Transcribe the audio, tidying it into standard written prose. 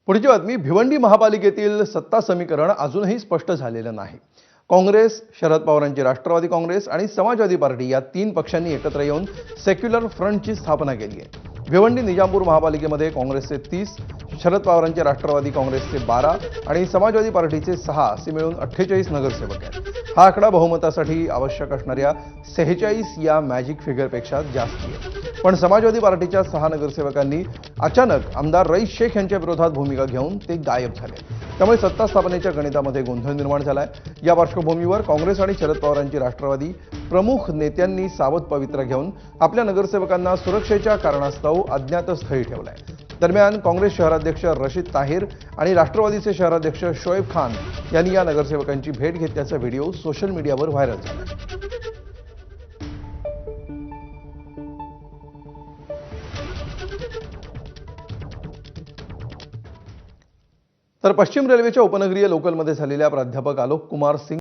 पुढची बातमी. भिवंडी महापालिकेतील सत्ता समीकरण अजूनही स्पष्ट झालेलं नाही. काँग्रेस, शरद पवारांची राष्ट्रवादी काँग्रेस आणि समाजवादी पार्टी या तीन पक्षांनी एकत्र येऊन सेक्युलर फ्रंटची स्थापना केली आहे. भिवंडी निजामपूर महापालिकेमध्ये काँग्रेसचे 30, शरद पवारांचे राष्ट्रवादी काँग्रेसचे 12 आणि समाजवादी पार्टीचे 6 असे मिळून 48 नगरसेवक आहेत. हा आकडा बहुमतासाठी आवश्यक असणाऱ्या 46 या मॅजिक फिगरपेक्षा जास्त आहे. पण समाजवादी पार्टीच्या 6 नगरसेवकांनी अचानक आमदार रईस शेख यांच्या विरोधात भूमिका घेऊन ते गायब झाले. त्यामुळे सत्ता स्थापनेच्या गणितामध्ये गोंधळ निर्माण झालाय. या पार्श्वभूमीवर काँग्रेस आणि शरद पवारांची राष्ट्रवादी प्रमुख नेत्यांनी सावध पवित्रा घेऊन आपल्या नगरसेवकांना सुरक्षेच्या कारणास्तव अज्ञातस्थळी ठेवलाय. दरम्यान काँग्रेस शहराध्यक्ष रशीद ताहिर आणि राष्ट्रवादीचे शहराध्यक्ष शोएब खान यांनी या नगरसेवकांची भेट घेतल्याचा व्हिडिओ सोशल मीडियावर व्हायरल झाला. तर पश्चिम रेल्वेच्या उपनगरीय लोकलमध्ये झालेल्या प्राध्यापक आलोक कुमार सिंग